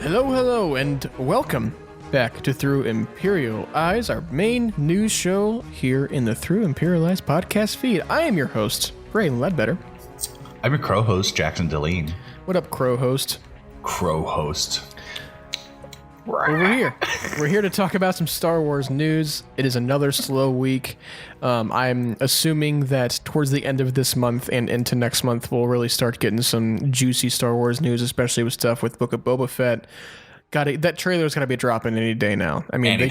Hello, and welcome back to Through Imperial Eyes, our main news show here in the Through Imperial Eyes podcast feed. I am your host, Braydon Leadbetter. I'm your crow host, Jackson Deline. What up, crow host? Crow host. We're here to talk about some Star Wars news. It is another slow week. I'm assuming that towards the end of this month and into next month, we'll really start getting some juicy Star Wars news, especially with stuff with Book of Boba Fett. That trailer's got to be dropping any day now. I mean, they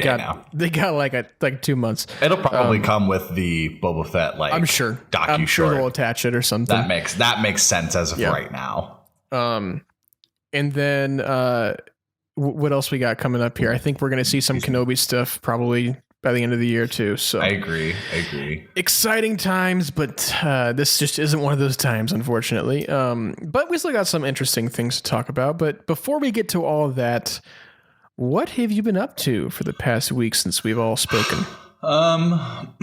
got like 2 months. It'll probably come with the Boba Fett I'm sure they'll attach it or something. That makes sense as of right now. And then what else we got coming up here? I think we're going to see some Kenobi stuff probably by the end of the year too. So I agree. Exciting times, but this just isn't one of those times, unfortunately. But we still got some interesting things to talk about. But before we get to all of that, what have you been up to for the past week since we've all spoken? I'm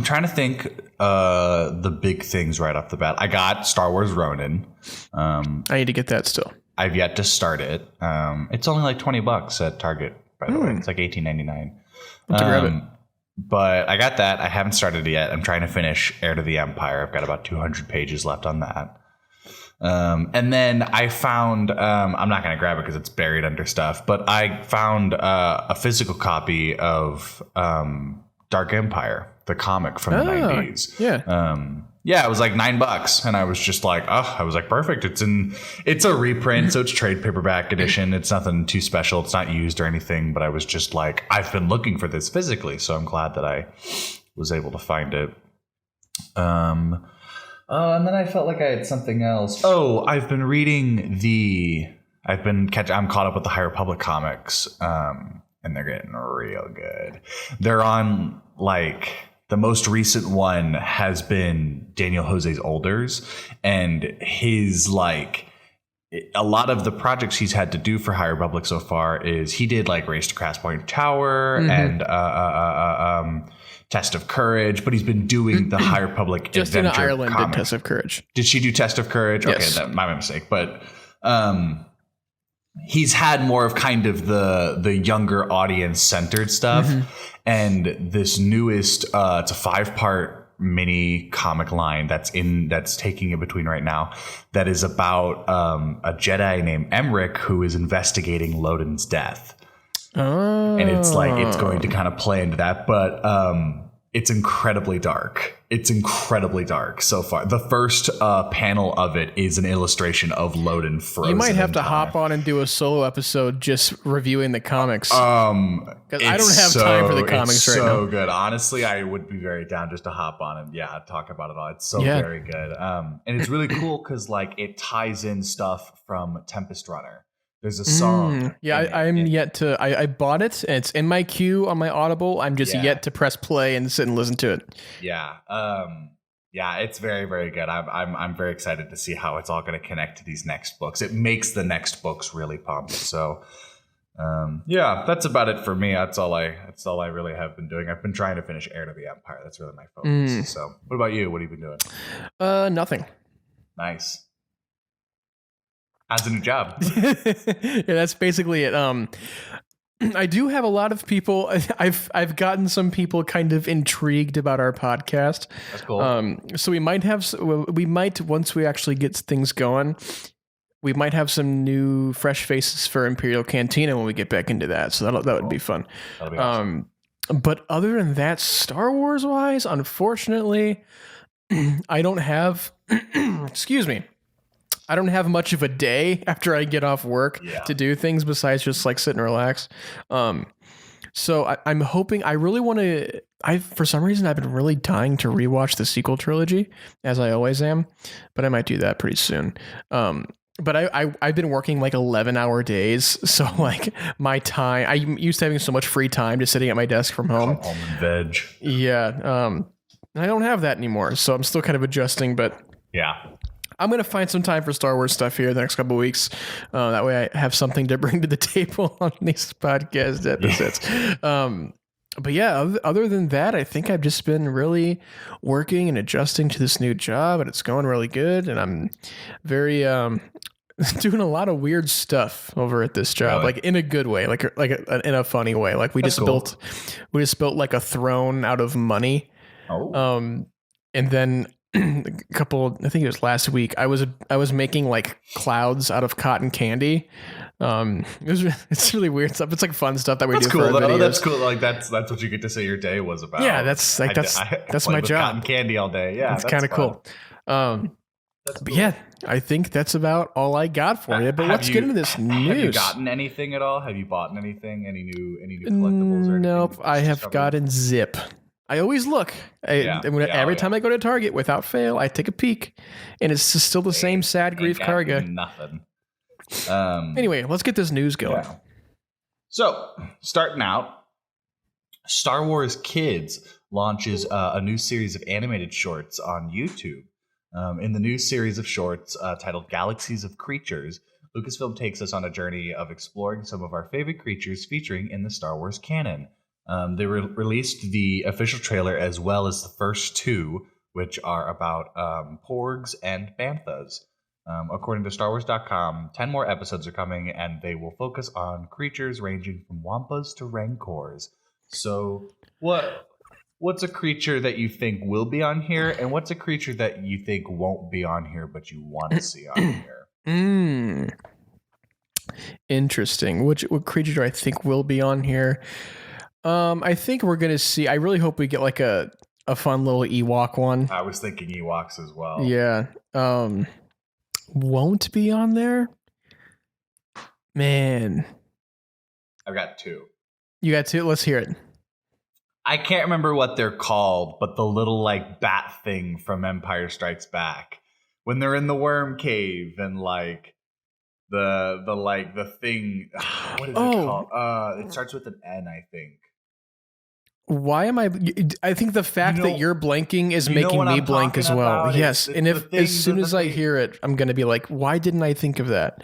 trying to think the big things right off the bat. I got Star Wars Ronin. I need to get that still. I've yet to start it. It's only like $20 at Target, by the way. It's like $18.99. To grab it. But I got that. I haven't started it yet. I'm trying to finish Heir to the Empire. I've got about 200 pages left on that. And then I found, I'm not going to grab it because it's buried under stuff, but I found a physical copy of Dark Empire, the comic from the 90s. Yeah. Yeah, it was like $9, and I was just like, perfect. It's a reprint, so it's trade paperback edition. It's nothing too special. It's not used or anything, but I was just like, I've been looking for this physically, so I'm glad that I was able to find it. And then I felt like I had something else. Oh, I've been reading I'm caught up with the High Republic comics, and they're getting real good. They're on the most recent one has been Daniel Jose's Olders, and his a lot of the projects he's had to do for High Republic so far is he did Race to Crash Point Tower and Test of Courage, but he's been doing the High Republic Justina Adventure Ireland comic. did Test of Courage. Did she do Test of Courage? Yes. Okay, my mistake. But he's had more of kind of the younger audience centered stuff. And this newest, it's a 5-part mini comic line that's taking in between right now. That is about a Jedi named Emmerich who is investigating Loden's death. Oh. And it's going to kind of play into that, but it's incredibly dark. It's incredibly dark so far. The first panel of it is an illustration of Loden frozen. You might have to hop on and do a solo episode just reviewing the comics. Because I don't have time for the comics right now. So good. Honestly, I would be very down just to hop on and talk about it all. It's so very good. And it's really cool because it ties in stuff from Tempest Runner. There's a song. I bought it and it's in my queue on my Audible. I'm just yet to press play and sit and listen to it. Yeah. It's very, very good. I'm very excited to see how it's all going to connect to these next books. It makes the next books really pumped. So, that's about it for me. That's all I really have been doing. I've been trying to finish Heir to the Empire. That's really my focus. So, what about you? What have you been doing? Nothing. Nice. How's the new job? Yeah, that's basically it. I do have a lot of people. I've gotten some people kind of intrigued about our podcast. That's cool. So we might once we actually get things going, we might have some new fresh faces for Imperial Cantina when we get back into that. So that would be fun. That'll be awesome. But other than that, Star Wars wise, unfortunately, I don't have. Excuse me. I don't have much of a day after I get off work to do things besides just sit and relax. So I'm hoping, I really want to, for some reason, I've been really dying to rewatch the sequel trilogy, as I always am, but I might do that pretty soon. But I've been working 11-hour days. So my time, I'm used to having so much free time just sitting at my desk from home. Home and veg. Yeah. I don't have that anymore. So I'm still kind of adjusting, but yeah. I'm going to find some time for Star Wars stuff here the next couple of weeks. That way I have something to bring to the table on these podcast episodes. But yeah, other than that, I think I've just been really working and adjusting to this new job, and it's going really good. And I'm very doing a lot of weird stuff over at this job, like in a good way, like in a funny way. Like we just built like a throne out of money. And then I think it was last week, I was making like clouds out of cotton candy. It's really weird stuff. It's like fun stuff that we do. Cool, for our videos. That's cool. Like that's what you get to say your day was about. Yeah, that's my job. Cotton candy all day. Yeah, that's kind of cool. But yeah, I think that's about all I got for you. But let's get into this news. Have you gotten anything at all? Have you bought anything? Any new collectibles? Or nope, I have gotten Zip. I always look. Every time I go to Target, without fail, I take a peek, and it's just still the same sad grief Karga. Nothing. Anyway, let's get this news going. Yeah. So, starting out, Star Wars Kids launches a new series of animated shorts on YouTube. In the new series of shorts titled Galaxies of Creatures, Lucasfilm takes us on a journey of exploring some of our favorite creatures featuring in the Star Wars canon. They released the official trailer as well as the first two, which are about porgs and banthas. According to StarWars.com, 10 more episodes are coming, and they will focus on creatures ranging from wampas to rancors. So, what's a creature that you think will be on here, and what's a creature that you think won't be on here but you want to see on here? Interesting. What creature do I think will be on here? I think we're gonna see. I really hope we get like a fun little Ewok one. I was thinking Ewoks as well. Yeah. Won't be on there. Man, I've got two. You got two? Let's hear it. I can't remember what they're called, but the little like bat thing from Empire Strikes Back, when they're in the worm cave and like the thing. What is it called? It starts with an N, I think. Why am I? I think the fact that you're blanking is making me blank as well. Yes, and as soon as I hear it, I'm going to be like, "Why didn't I think of that?"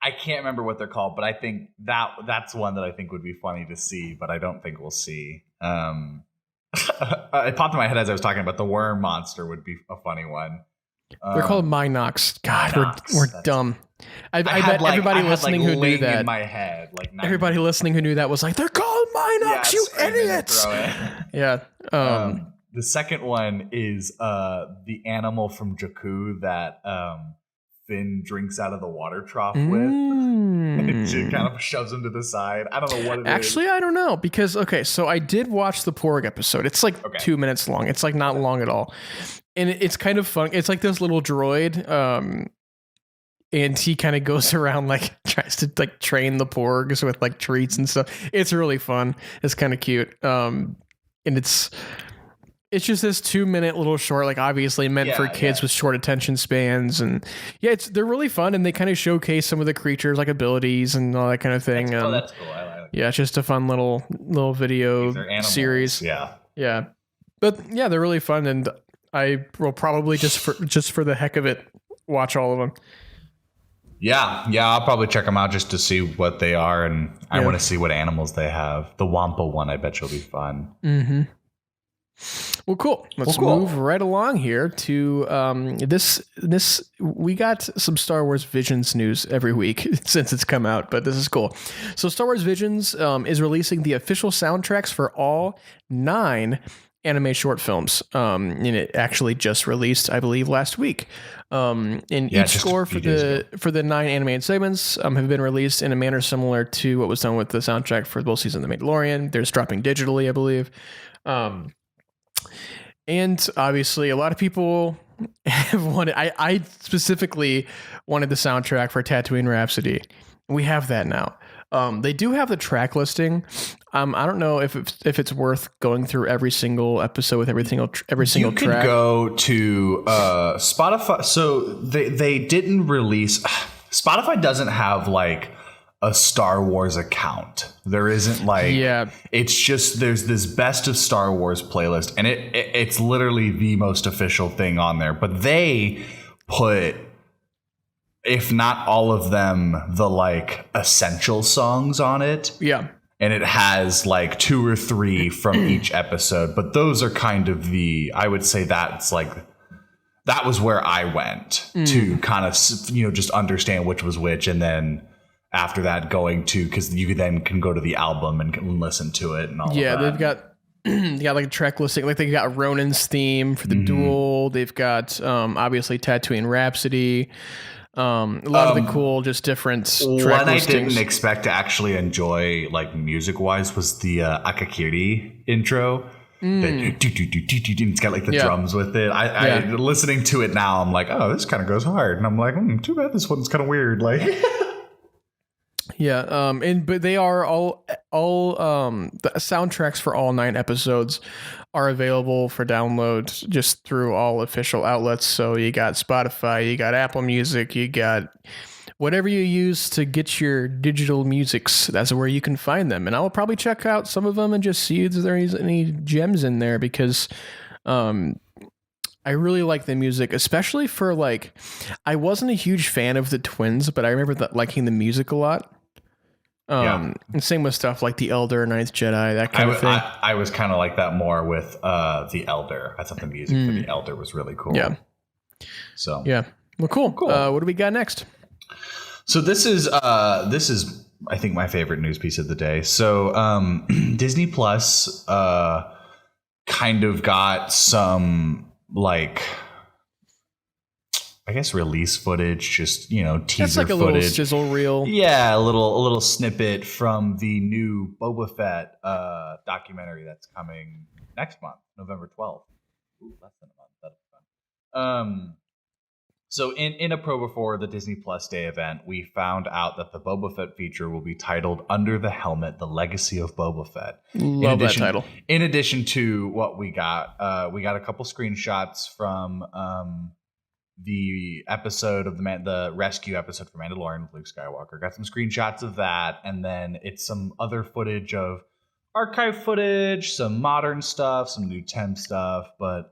I can't remember what they're called, but I think that's one that I think would be funny to see, but I don't think we'll see. It popped in my head as I was talking about the worm monster would be a funny one. They're called Minox. God, we're dumb. I bet everybody listening who knew that. In my head, everybody listening who knew that was like, "They're called Minox, you idiots!" Yeah. The second one is the animal from Jakku that Finn drinks out of the water trough with. And she kind of shoves him to the side. I don't know what it is. Actually, I don't know because so I did watch the Porg episode. It's like 2 minutes long. It's like not long at all. And it's kind of fun. It's like this little droid, and he kind of goes around like tries to like train the porgs with like treats and stuff. It's really fun. It's kind of cute. And it's just this 2 minute little short, like obviously meant for kids with short attention spans, and they're really fun, and they kind of showcase some of the creatures like abilities and all that kind of thing. That's cool. I like it's just a fun little video series. Yeah. But yeah, they're really fun, and I will probably just for the heck of it watch all of them. Yeah, I'll probably check them out just to see what they are, and I want to see what animals they have. The Wampa one, I bet you'll be fun. Mm-hmm. Well, cool. Let's move right along here to this. We got some Star Wars Visions news every week since it's come out, but this is cool. So Star Wars Visions is releasing the official soundtracks for all 9 anime short films, and it actually just released, I believe, last week. And each score for the 9 animated segments have been released in a manner similar to what was done with the soundtrack for both seasons of The Mandalorian. They're just dropping digitally, I believe. And obviously, a lot of people have wanted. I specifically wanted the soundtrack for Tatooine Rhapsody. We have that now. They do have the track listing. I don't know if it's worth going through every single episode with every single track. You could go to Spotify. So they didn't release. Spotify doesn't have like a Star Wars account. There isn't like. Yeah. It's just there's this best of Star Wars playlist, and it's literally the most official thing on there. But they put, if not all of them, the like essential songs on it. Yeah. And it has like 2 or 3 from each episode. But those are kind of I would say that's like that was where I went to kind of, just understand which was which. And then after that going to, because you then can go to the album and listen to it and all of that. Yeah, they've got like a track listing. Like they got Ronan's theme for the duel. They've got obviously Tatooine Rhapsody. A lot of the cool, just different track listings. What I didn't expect to actually enjoy, like music wise, was the Akakiri intro. It's got like the drums with it. I listening to it now, I'm like, oh, this kind of goes hard, and I'm like, too bad this one's kind of weird. Like, but they are all the soundtracks for all 9 episodes are available for download just through all official outlets. So you got Spotify, you got Apple Music, you got whatever you use to get your digital musics. That's where you can find them. And I'll probably check out some of them and just see if there's any gems in there, because I really like the music, especially for like, I wasn't a huge fan of the twins, but I remember liking the music a lot. And same with stuff like The Elder, Ninth Jedi, that kind of thing. I was kind of like that more with The Elder. I thought the music for The Elder was really cool. Yeah. So yeah. Well, cool. What do we got next? So this is I think my favorite news piece of the day. So Disney Plus kind of got some like, I guess, release footage, just teaser That's like a footage, little sizzle reel. Yeah, a little snippet from the new Boba Fett documentary that's coming next month, November 12th. Ooh, less than a month. That'll be fun. So in a pro before the Disney Plus Day event, we found out that the Boba Fett feature will be titled "Under the Helmet: The Legacy of Boba Fett." Love that title. In addition to what we got a couple screenshots from the episode of the rescue episode for Mandalorian with Luke Skywalker. Got some screenshots of that, and then it's some other footage of archive footage, some modern stuff, some new temp stuff, but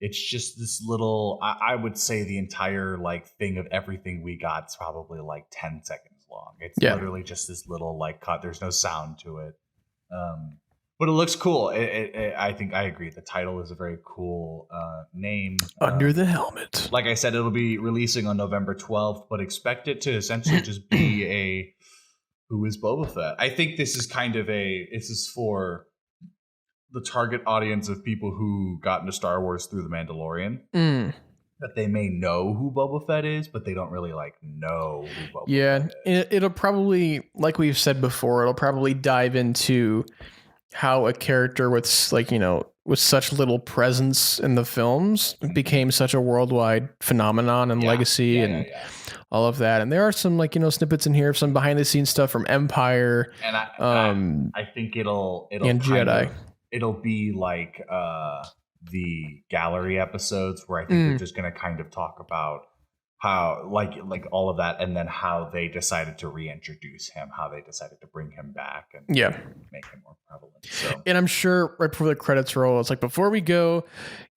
it's just this little, I would say the entire like thing of everything we got is probably like 10 seconds long. It's literally just this little like cut. There's no sound to it. But it looks cool. I think I agree. The title is a very cool name. Under the Helmet. Like I said, it'll be releasing on November 12th, but expect it to essentially just be a who is Boba Fett. I think this is kind of this is for the target audience of people who got into Star Wars through The Mandalorian. That they may know who Boba Fett is, but they don't really like know who Boba Fett is. It'll probably, like we've said before, it'll probably dive into how a character with like, with such little presence in the films became such a worldwide phenomenon and legacy and all of that. And there are some like, snippets in here of some behind the scenes stuff from Empire. And I think it'll and Jedi. It'll be like the gallery episodes where I think they're just going to kind of talk about how like all of that, and then how they decided to reintroduce him, how they decided to bring him back and make him more prevalent. So, and I'm sure right before the credits roll, it's like, before we go,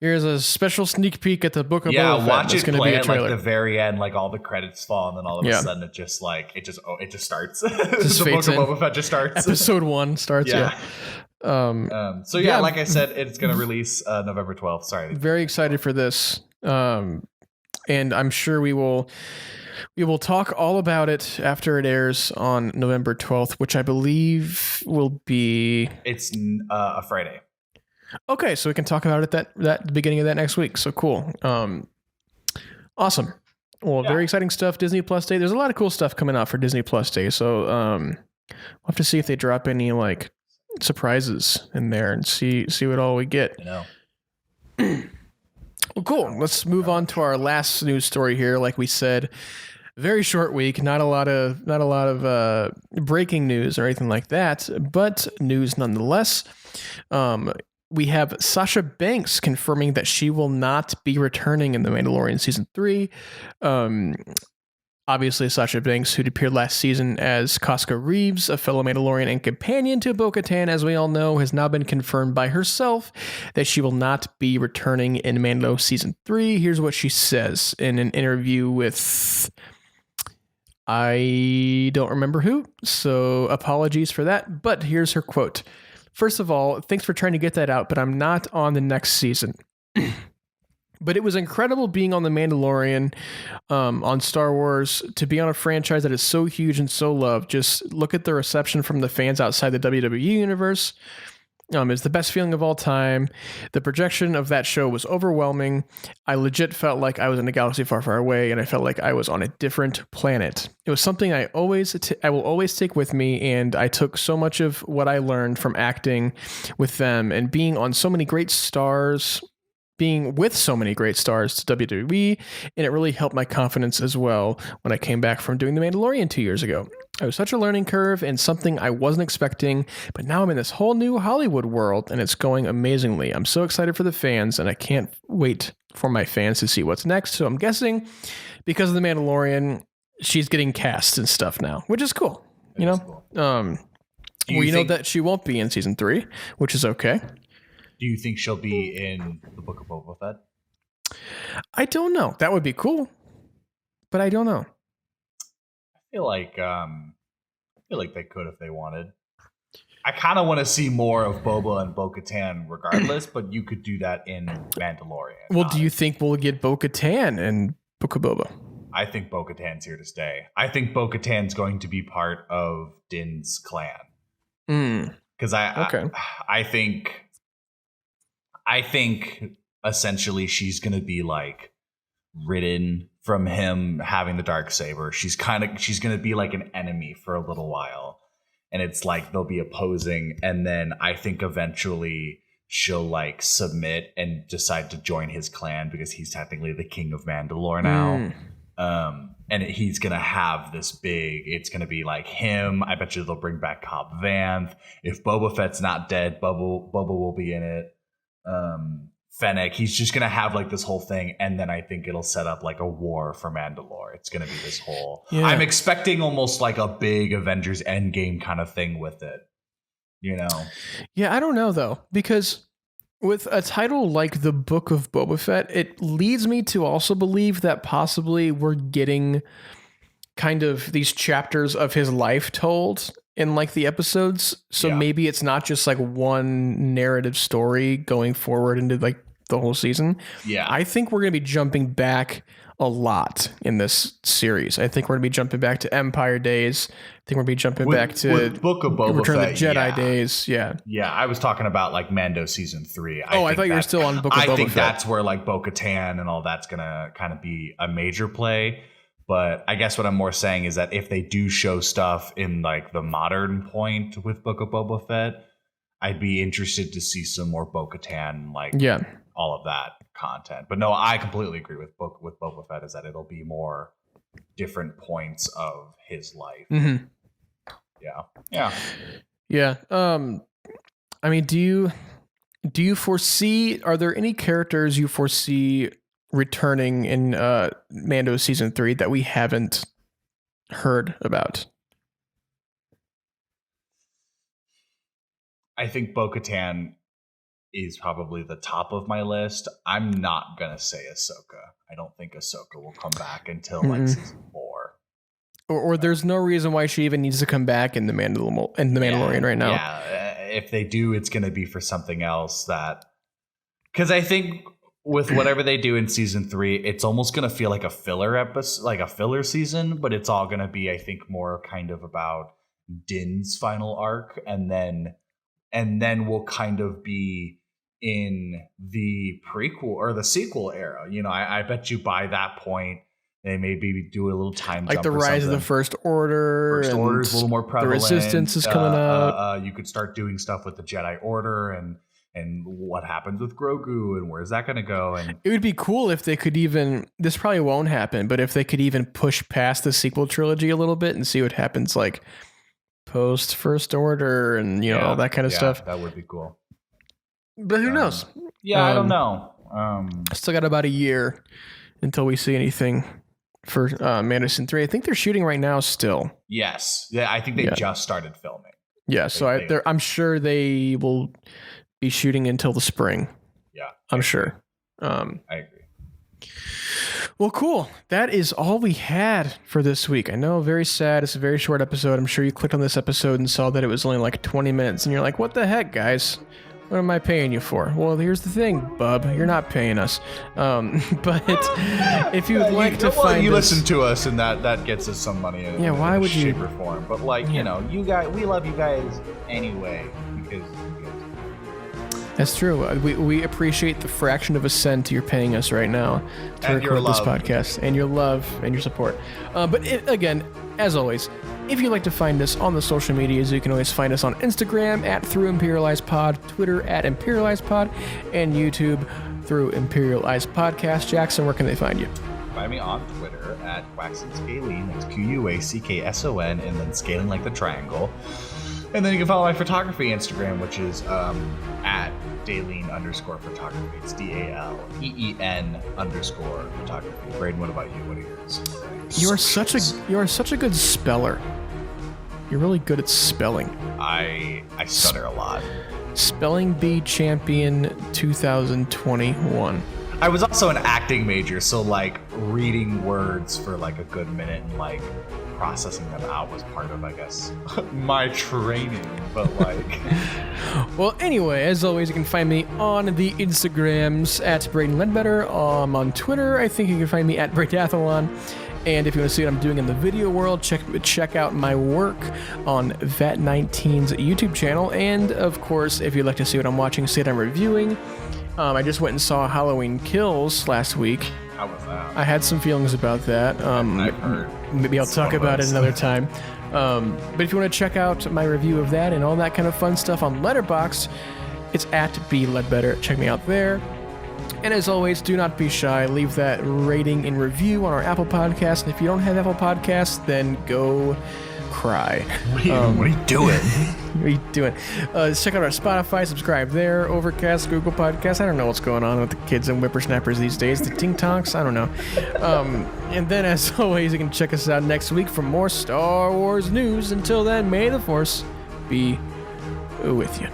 here's a special sneak peek at the Book of Boba Fett. Watch it play at like the very end, like all the credits fall, and then all of a sudden it just starts. The Book of Boba Fett just starts. Episode 1 starts. Like I said, it's going to release November 12th. Sorry. Very excited for this. And I'm sure we will talk all about it after it airs on November 12th, which I believe will be... It's a Friday. Okay, so we can talk about it at the beginning of that next week. So cool. Awesome. Well, very exciting stuff. Disney Plus Day. There's a lot of cool stuff coming out for Disney Plus Day. So we'll have to see if they drop any like surprises in there and see what all we get. Well, cool. Let's move on to our last news story here. Like we said, very short week. Not a lot of breaking news or anything like that, but news nonetheless. We have Sasha Banks confirming that she will not be returning in The Mandalorian Season 3. Obviously, Sasha Banks, who'd appeared last season as Casca Reeves, a fellow Mandalorian and companion to Bo-Katan, as we all know, has now been confirmed by herself that she will not be returning in Mando Season 3. Here's what she says in an interview with... I don't remember who, so apologies for that, but here's her quote. "First of all, thanks for trying to get that out, but I'm not on the next season. But it was incredible being on The Mandalorian, on Star Wars, to be on a franchise that is so huge and so loved. Just look at the reception from the fans outside the WWE universe. It's the best feeling of all time. The projection of that show was overwhelming. I legit felt like I was in a galaxy far, far away, and I felt like I was on a different planet. It was something I will always take with me, and I took so much of what I learned from acting with them and being with so many great stars to WWE, and it really helped my confidence as well when I came back from doing The Mandalorian 2 years ago. It was such a learning curve and something I wasn't expecting, but now I'm in this whole new Hollywood world and it's going amazingly. I'm so excited for the fans, and I can't wait for my fans to see what's next. So I'm guessing because of The Mandalorian, she's getting cast and stuff now, which is cool. You know, we know that she won't be in season 3, which is okay. Do you think she'll be in the Book of Boba Fett? I don't know. That would be cool, but I don't know. I feel like they could if they wanted. I kind of want to see more of Boba and Bo-Katan regardless, but you could do that in Mandalorian. Well, do you think we'll get Bo-Katan in Book of Boba? I think Bo-Katan's here to stay. I think Bo-Katan's going to be part of Din's clan. Because I think essentially she's going to be like ridden from him having the Darksaber. She's going to be like an enemy for a little while. And it's like they'll be opposing. And then I think eventually she'll like submit and decide to join his clan because he's technically the king of Mandalore now. And he's going to have this it's going to be like him. I bet you they'll bring back Cobb Vanth. If Boba Fett's not dead, Boba will be in it. Fennec, he's just gonna have like this whole thing, and then I think it'll set up like a war for Mandalore. It's gonna be this whole I'm expecting almost like a big Avengers Endgame kind of thing with it, you know. I don't know though, because with a title like the Book of Boba Fett, it leads me to also believe that possibly we're getting kind of these chapters of his life told in like the episodes. So maybe it's not just like one narrative story going forward into like the whole season. I think we're going to be jumping back a lot in this series. I think we're going to be jumping back to Empire days. I think we're going to be jumping back to Book of Boba Return Fett, of the Jedi days. I was talking about like Mando season 3. I thought you were still on Book of Boba Fett. I think that's where like Bo-Katan and all that's going to kind of be a major play. But I guess what I'm more saying is that if they do show stuff in like the modern point with Book of Boba Fett, I'd be interested to see some more Bo-Katan, like all of that content. But no, I completely agree with Boba Fett is that it'll be more different points of his life. I mean, do you foresee? Are there any characters you foresee returning in Mando season 3 that we haven't heard about? I think Bo-Katan is probably the top of my list. I'm not gonna say Ahsoka. I don't think Ahsoka will come back until like season 4. Or there's no reason why she even needs to come back in the Mandalorian right now. If they do, it's gonna be for something else because I think with whatever they do in season 3, it's almost going to feel like a filler episode, like a filler season, but it's all going to be, I think, more kind of about Din's final arc. And then we'll kind of be in the prequel or the sequel era. You know, I bet you by that point, they maybe do a little time like jump. Like the rise of the First Order. First Order is a little more prevalent. The Resistance is coming up. You could start doing stuff with the Jedi Order and what happens with Grogu and where's that going to go? And it would be cool if they could even, this probably won't happen, but if they could even push past the sequel trilogy a little bit and see what happens like post First Order and, you know, all that kind of stuff. That would be cool. But who knows? I don't know. Still got about a year until we see anything for Mando season 3. I think they're shooting right now still. Yes. Yeah, I think they just started filming. Yeah, so I'm sure they will be shooting until the spring. Yeah. I'm sure. I agree. Well, cool. That is all we had for this week. I know, very sad. It's a very short episode. I'm sure you clicked on this episode and saw that it was only like 20 minutes and you're like, what the heck, guys? What am I paying you for? Well, here's the thing, bub. You're not paying us. But if you would like to find you us, listen to us, and that gets us some money. In why would you? Shape or form. But like, you know, you guys, we love you guys anyway because. That's true. We appreciate the fraction of a cent you're paying us right now to record this podcast, and your love and your support. Again, as always, if you'd like to find us on the social medias, you can always find us on Instagram at Through Imperial Eyes Pod, Twitter at Imperial Eyes Pod, and YouTube Through Imperial Eyes Podcast. Jackson, where can they find you? Find me on Twitter at QuacksonScaling. That's QUACKSON, and then scaling like the triangle. And then you can follow my photography Instagram, which is at Daleen_photography. It's DALEEN_photography. Braydon, what about you? What are yours? You are such a good speller. You're really good at spelling. I stutter a lot. Spelling Bee Champion 2021. I was also an acting major, so like reading words for like a good minute and like processing them out was part of, I guess, my training. But like, well, anyway, as always, you can find me on the Instagrams at braydonleadbetter. On Twitter, I think you can find me at braydathlon. And if you want to see what I'm doing in the video world, check out my work on VAT19's YouTube channel. And of course, if you'd like to see what I'm watching, see what I'm reviewing, I just went and saw Halloween Kills last week. How was that? I had some feelings about that. I've heard. Maybe I'll talk about it another time. But if you want to check out my review of that and all that kind of fun stuff on Letterboxd, it's at @BLeadBetter. Check me out there. And as always, do not be shy. Leave that rating and review on our Apple Podcast. And if you don't have Apple Podcasts, then go cry. What are you doing? What are you doing? Check out our Spotify, subscribe there, Overcast, Google Podcasts. I don't know what's going on with the kids and whippersnappers these days. The Tink Tonks, I don't know. And then, as always, you can check us out next week for more Star Wars news. Until then, may the Force be with you.